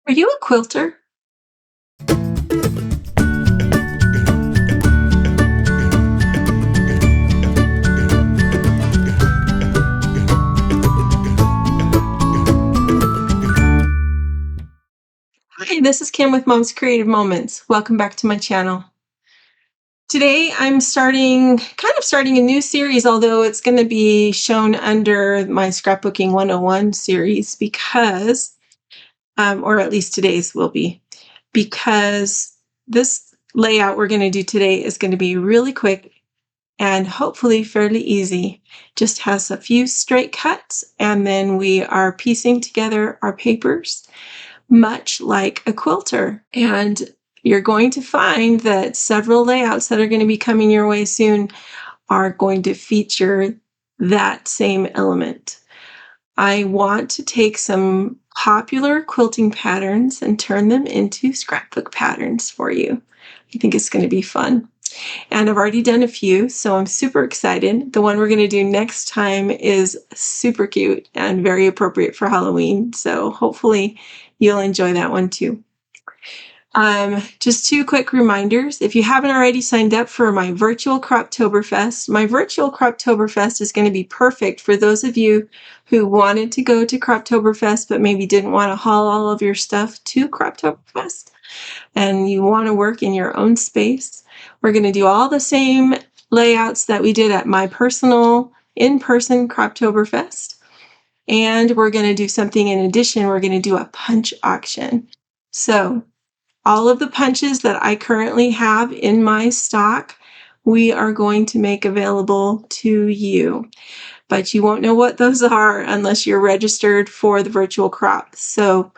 Are you a quilter? Hi, this is Kim with Mom's Creative Moments. Welcome back to my channel. Today I'm starting a new series, although it's going to be shown under my Scrapbooking 101 series because, or at least today's will be, because this layout we're going to do today is going to be really quick and hopefully fairly easy. Just has a few straight cuts, and then we are piecing together our papers much like a quilter. And you're going to find that several layouts that are going to be coming your way soon are going to feature that same element. I want to take some popular quilting patterns and turn them into scrapbook patterns for you. I think it's going to be fun. And I've already done a few, so I'm super excited. The one we're going to do next time is super cute and very appropriate for Halloween, so hopefully you'll enjoy that one too. Just two quick reminders. If you haven't already signed up for my virtual Croptoberfest, my virtual Croptoberfest is going to be perfect for those of you who wanted to go to Croptoberfest but maybe didn't want to haul all of your stuff to Croptoberfest and you want to work in your own space. We're going to do all the same layouts that we did at my personal in-person Croptoberfest. And we're going to do something in addition. We're going to do a punch auction. So all of the punches that I currently have in my stock, we are going to make available to you. But you won't know what those are unless you're registered for the virtual crop. So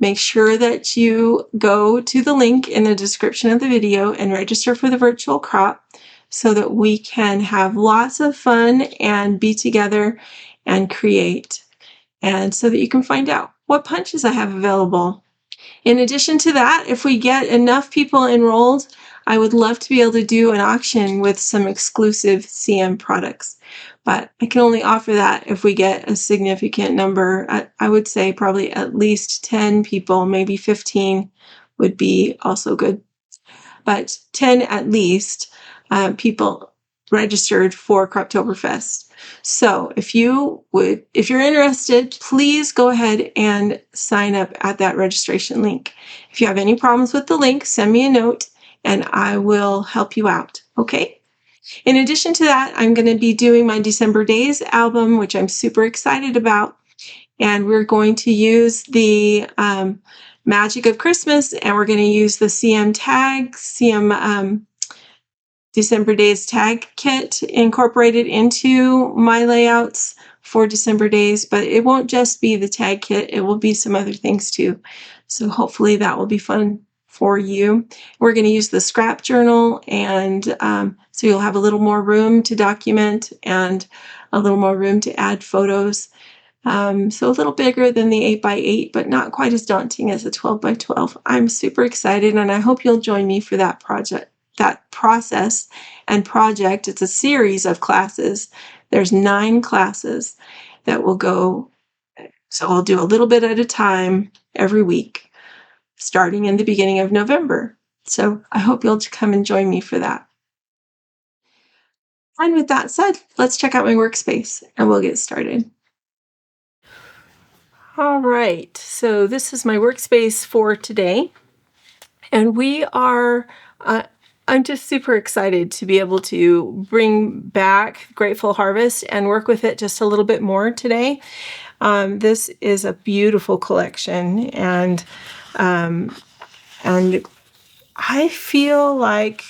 make sure that you go to the link in the description of the video and register for the virtual crop so that we can have lots of fun and be together and create, and so that you can find out what punches I have available. In addition to that, if we get enough people enrolled, I would love to be able to do an auction with some exclusive CM products. But I can only offer that if we get a significant number. I would say probably at least 10 people, maybe 15 would be also good. But 10 at least people registered for Croptoberfest. So if you're interested, please go ahead and sign up at that registration link. If you have any problems with the link, send me a note and I will help you out. Okay? In addition to that, I'm going to be doing my December Days album, which I'm super excited about. And we're going to use the Magic of Christmas, and we're going to use the CM December Days tag kit incorporated into my layouts for December Days. But it won't just be the tag kit, it will be some other things too. So hopefully that will be fun for you. We're going to use the scrap journal, and so you'll have a little more room to document and a little more room to add photos. So a little bigger than the 8x8, but not quite as daunting as a 12x12. I'm super excited, and I hope you'll join me for that process and project. It's a series of classes. There's 9 classes that will go, so we'll do a little bit at a time every week, starting in the beginning of November. So I hope you'll come and join me for that. And with that said, let's check out my workspace and we'll get started. All right, so this is my workspace for today. And I'm just super excited to be able to bring back Grateful Harvest and work with it just a little bit more today. This is a beautiful collection, and I feel like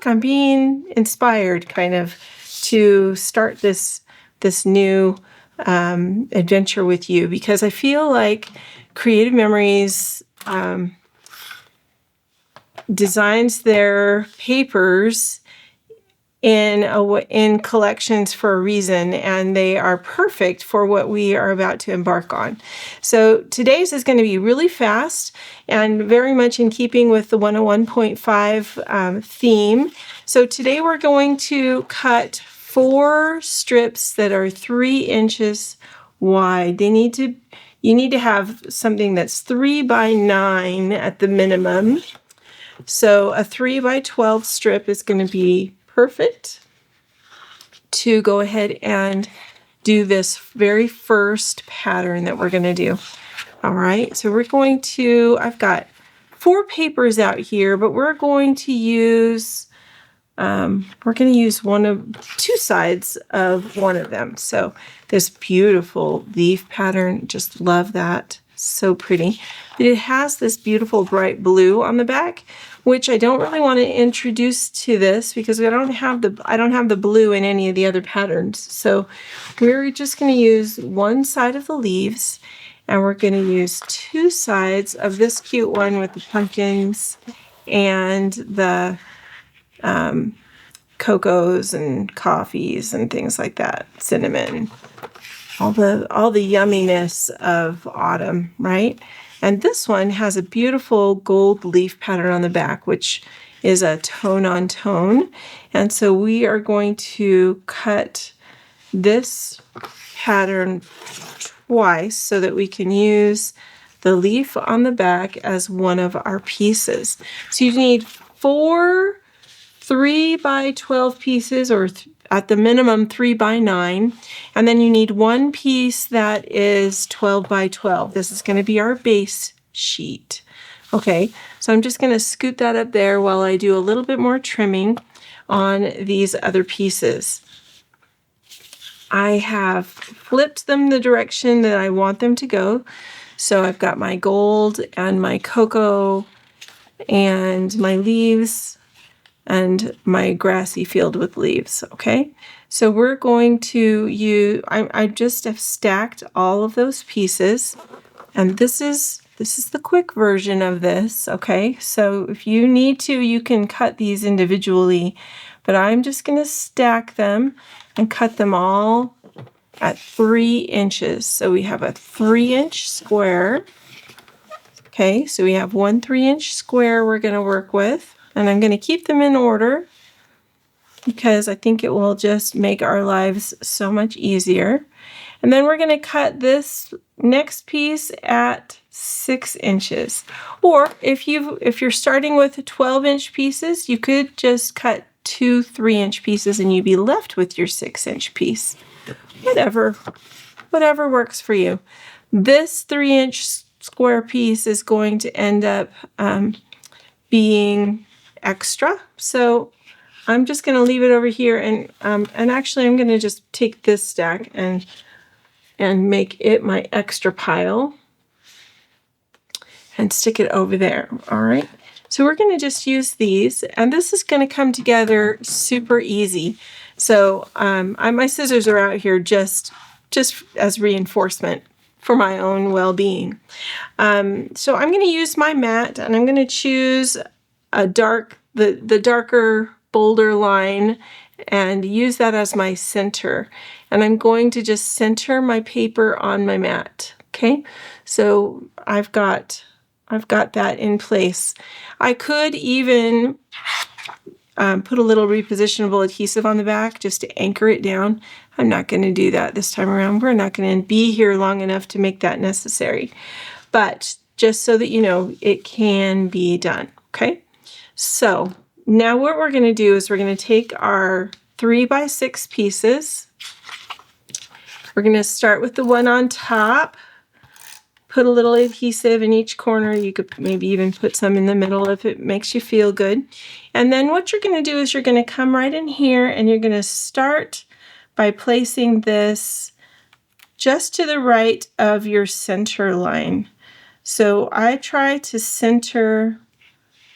I'm being inspired kind of to start this new adventure with you, because I feel like Creative Memories designs their papers in collections for a reason, and they are perfect for what we are about to embark on. So today's is going to be really fast and very much in keeping with the 101.5 theme. So today we're going to cut 4 strips that are 3 inches wide. You need to have something that's 3 by 9 at the minimum. So a 3 by 12 strip is going to be perfect to go ahead and do this very first pattern that we're going to do. All right, so I've got 4 papers out here, but we're going to use two sides of one of them. So this beautiful leaf pattern, just love that. So pretty. It has this beautiful bright blue on the back, which I don't really want to introduce to this because I don't have the blue in any of the other patterns. So we're just going to use one side of the leaves, and we're going to use 2 sides of this cute one with the pumpkins and the cocos and coffees and things like that, cinnamon, all the yumminess of autumn, right? And this one has a beautiful gold leaf pattern on the back, which is a tone on tone. And so we are going to cut this pattern twice so that we can use the leaf on the back as one of our pieces. So you need 4 3 by 12 pieces, or at the minimum 3 by 9, and then you need 1 piece that is 12 by 12. This is going to be our base sheet. Okay, so I'm just going to scoot that up there while I do a little bit more trimming on these other pieces. I have flipped them the direction that I want them to go. So I've got my gold and my cocoa and my leaves and my grassy field with leaves, okay? So we're going to use, I just have stacked all of those pieces, and this is the quick version of this, okay? So if you need to, you can cut these individually, but I'm just gonna stack them and cut them all at 3 inches. So we have a 3-inch square, okay? So we have one 3-inch square we're gonna work with. And I'm going to keep them in order because I think it will just make our lives so much easier. And then we're going to cut this next piece at 6 inches. Or if you're starting with 12-inch pieces, you could just cut 2 3-inch pieces and you'd be left with your 6-inch piece. Whatever works for you. This 3-inch square piece is going to end up being extra, so I'm just going to leave it over here, and actually I'm going to just take this stack and make it my extra pile and stick it over there. All right, so we're going to just use these, and this is going to come together super easy. So my scissors are out here just as reinforcement for my own well-being. So I'm going to use my mat, and I'm going to choose a the darker, bolder line and use that as my center. And I'm going to just center my paper on my mat. Okay, so I've got that in place. I could even put a little repositionable adhesive on the back just to anchor it down. I'm not going to do that this time around. We're not going to be here long enough to make that necessary. But just so that you know, it can be done. Okay, so now what we're going to do is we're going to take our 3 by 6 pieces. We're going to start with the one on top. Put a little adhesive in each corner. You could maybe even put some in the middle if it makes you feel good. And then what you're going to do is you're going to come right in here and you're going to start by placing this just to the right of your center line. So I try to center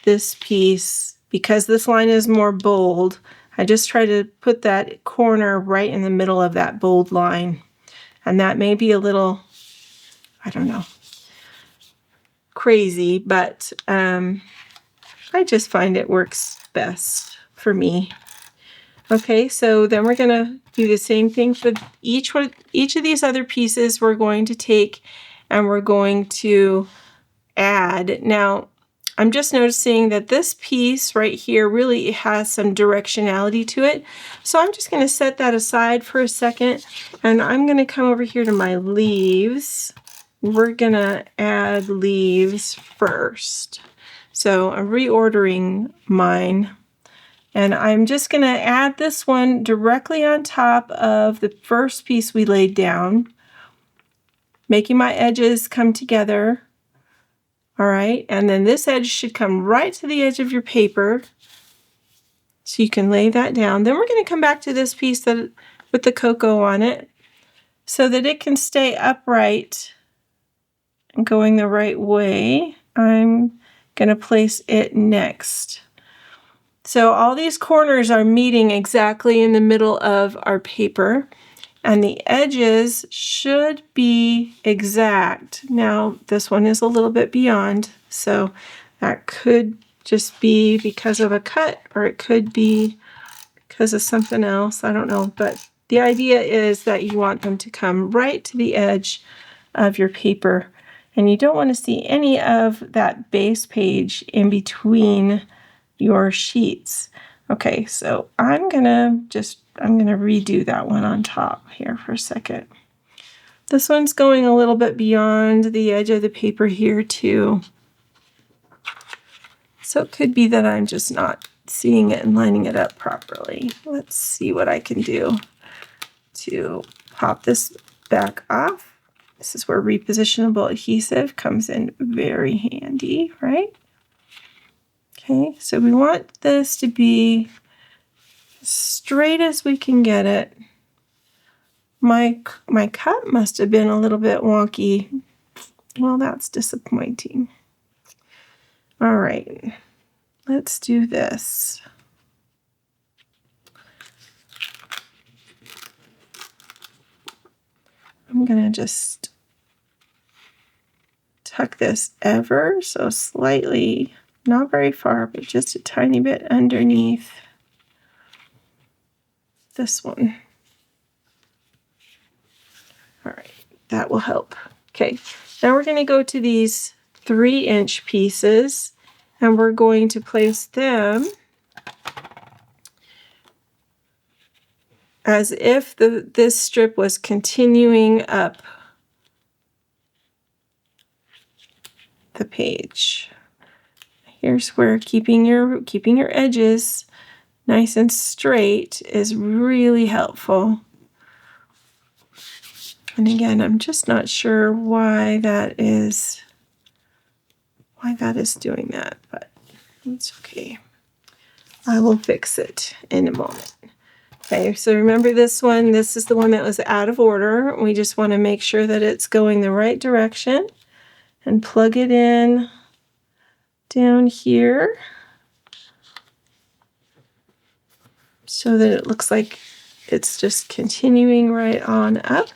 this piece because this line is more bold. I just try to put that corner right in the middle of that bold line. And that may be a little, I don't know, crazy, but I just find it works best for me. Okay, so then we're going to do the same thing for each of these other pieces. We're going to take and we're going to add. Now, I'm just noticing that this piece right here really has some directionality to it. So I'm just going to set that aside for a second, and I'm going to come over here to my leaves. We're going to add leaves first. So I'm reordering mine, and I'm just going to add this one directly on top of the first piece we laid down, making my edges come together. All right, and then this edge should come right to the edge of your paper. So you can lay that down. Then we're going to come back to this piece that with the cocoa on it so that it can stay upright and going the right way. I'm going to place it next. So all these corners are meeting exactly in the middle of our paper, and the edges should be exact. Now, this one is a little bit beyond, so that could just be because of a cut, or it could be because of something else. I don't know, but the idea is that you want them to come right to the edge of your paper, and you don't want to see any of that base page in between your sheets. Okay, so I'm gonna redo that one on top here for a second. This one's going a little bit beyond the edge of the paper here too. So it could be that I'm just not seeing it and lining it up properly. Let's see what I can do to pop this back off. This is where repositionable adhesive comes in very handy, right? Okay, so we want this to be as straight as we can get it. My cut must have been a little bit wonky. Well, that's disappointing. All right, let's do this. I'm gonna just tuck this ever so slightly, not very far, but just a tiny bit underneath this one. All right, that will help. Okay, now we're going to go to these 3-inch pieces, and we're going to place them as if this strip was continuing up the page. Here's where keeping your edges nice and straight is really helpful. And again, I'm just not sure why that is doing that, but it's okay. I will fix it in a moment. Okay, so remember this one. This is the one that was out of order. We just want to make sure that it's going the right direction and plug it in down here so that it looks like it's just continuing right on up.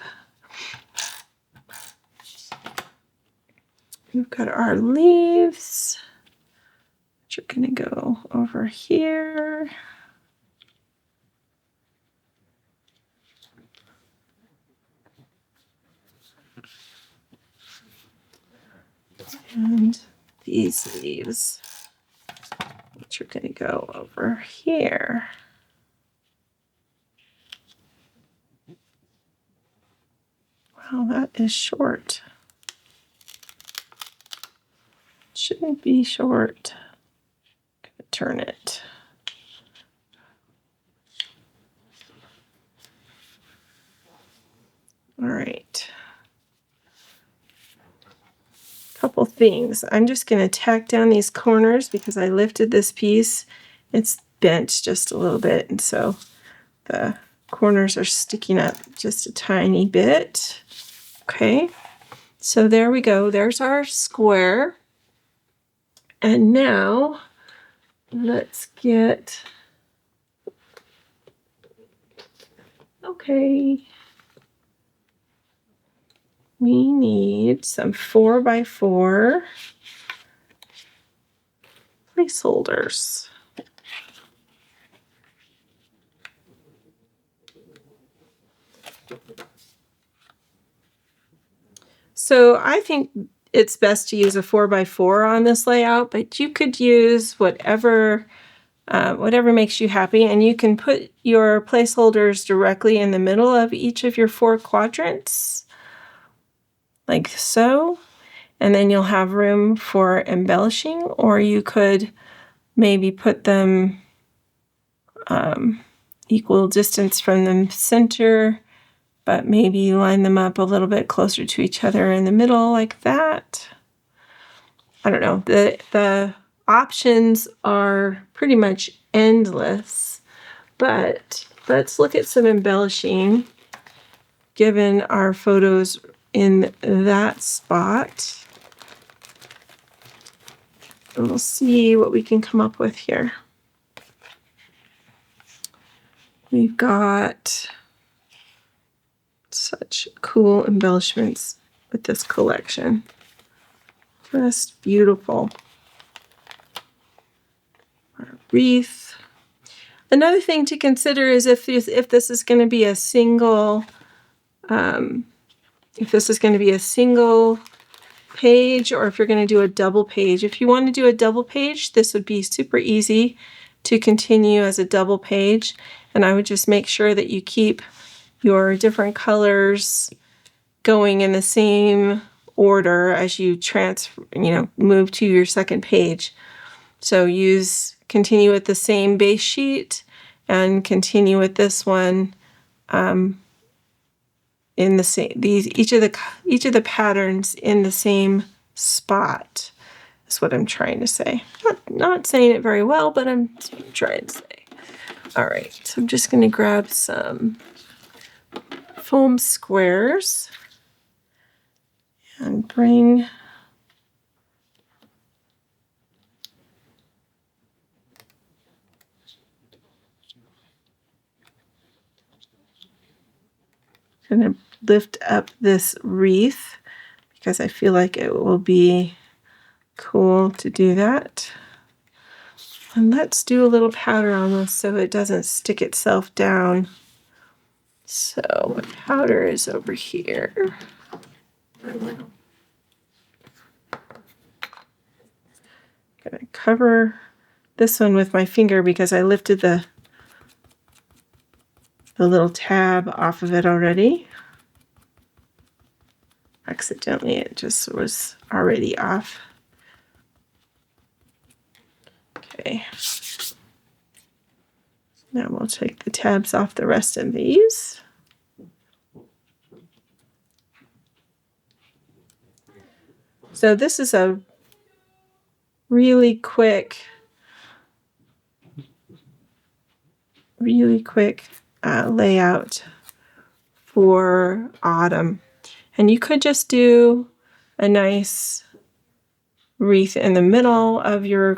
We've got our leaves, which are going to go over here. And these leaves, which are going to go over here. Wow, that is short. Shouldn't be short. I'm gonna turn it. All right. Couple things. I'm just going to tack down these corners because I lifted this piece. It's bent just a little bit, and so the corners are sticking up just a tiny bit. Okay, so there we go. There's our square. And now let's get, okay, we need some 4x4 placeholders. So I think it's best to use a 4x4 on this layout, but you could use whatever makes you happy, and you can put your placeholders directly in the middle of each of your 4 quadrants, like so, and then you'll have room for embellishing, or you could maybe put them equal distance from the center, but maybe line them up a little bit closer to each other in the middle like that. I don't know. The options are pretty much endless, but let's look at some embellishing given our photos in that spot. And we'll see what we can come up with here. We've got such cool embellishments with this collection. Just beautiful. Our wreath. Another thing to consider is if this is going to be a single, page, or if you're going to do a double page. If you want to do a double page, this would be super easy to continue as a double page, and I would just make sure that you keep your different colors going in the same order as you move to your second page. So continue with the same base sheet and continue with this one in the same, each of the patterns in the same spot is what I'm trying to say. Not saying it very well, but I'm trying to say. All right, so I'm just going to grab some foam squares and bring going to lift up this wreath because I feel like it will be cool to do that. And let's do a little powder on this so it doesn't stick itself down. So my powder is over here. I'm going to cover this one with my finger because I lifted the little tab off of it already. Accidentally, it just was already off. Okay. Now we'll take the tabs off the rest of these. So this is a really quick layout for autumn. And you could just do a nice wreath in the middle of your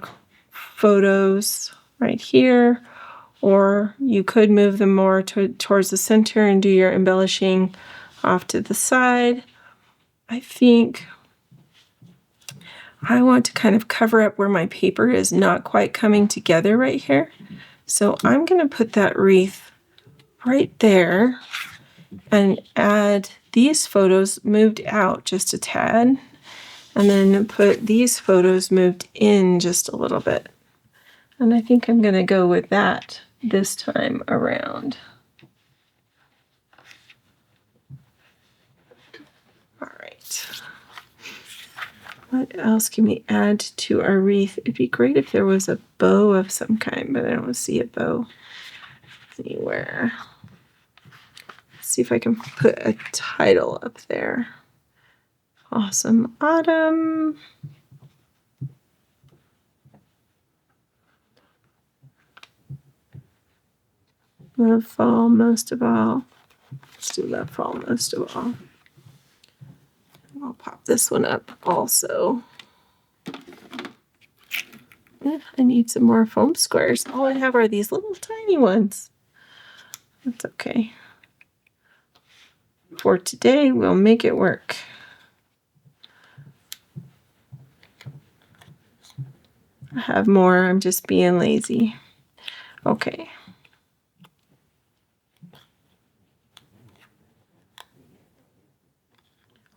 photos right here, or you could move them more towards the center and do your embellishing off to the side. I think I want to kind of cover up where my paper is not quite coming together right here. So I'm going to put that wreath right there and add these photos moved out just a tad, and then put these photos moved in just a little bit. And I think I'm going to go with that this time around. All right. What else can we add to our wreath? It'd be great if there was a bow of some kind, but I don't see a bow anywhere. Let's see if I can put a title up there. Awesome Autumn. Love fall most of all. Let's do love fall most of all. I'll pop this one up also. I need some more foam squares. All I have are these little tiny ones. That's okay. For today, we'll make it work. I have more. I'm just being lazy. Okay.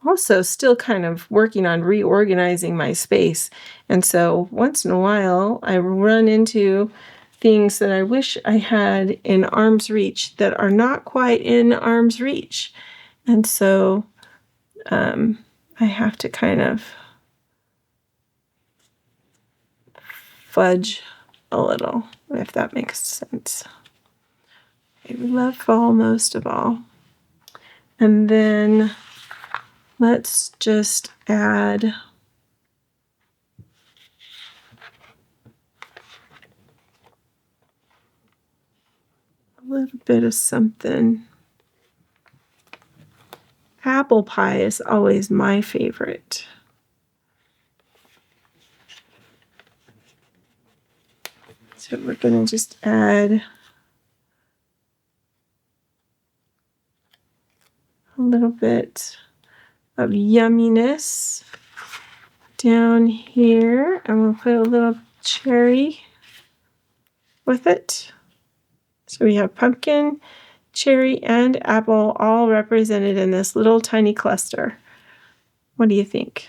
also still kind of working on reorganizing my space. And so once in a while, I run into things that I wish I had in arm's reach that are not quite in arm's reach. And so I have to kind of fudge a little, if that makes sense. I love fall most of all. And then let's just add a little bit of something. Apple pie is always my favorite. So we're going to just add a little bit of yumminess down here, and we'll put a little cherry with it. So we have pumpkin, cherry, and apple all represented in this little tiny cluster. What do you think?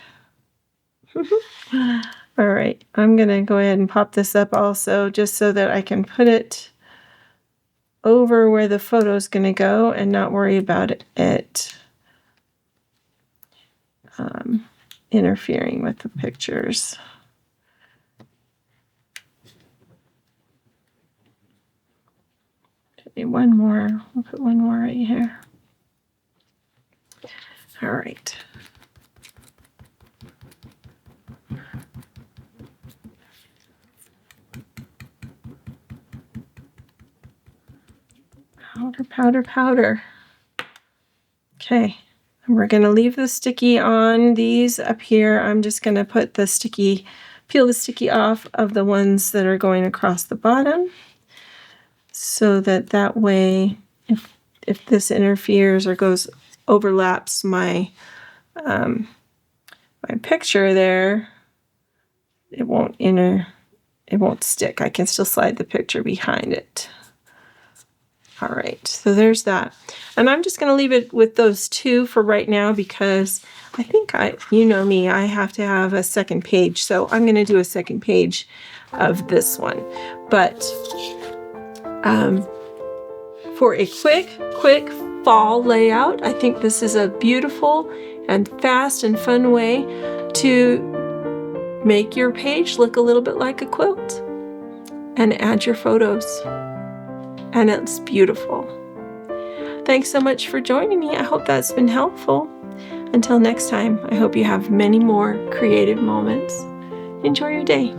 All right, I'm going to go ahead and pop this up also just so that I can put it over where the photo is going to go and not worry about it interfering with the pictures. Okay, one more. We'll put one more right here. All right. Powder, powder, powder. Okay, and we're going to leave the sticky on these up here. I'm just going to put the sticky, peel the sticky off of the ones that are going across the bottom, so that way, if this interferes or overlaps my my picture there, it won't stick. I can still slide the picture behind it. All right, so there's that. And I'm just going to leave it with those two for right now because I think you know me, I have to have a second page. So I'm going to do a second page of this one. But for a quick fall layout, I think this is a beautiful and fast and fun way to make your page look a little bit like a quilt and add your photos. And it's beautiful. Thanks so much for joining me. I hope that's been helpful. Until next time, I hope you have many more creative moments. Enjoy your day.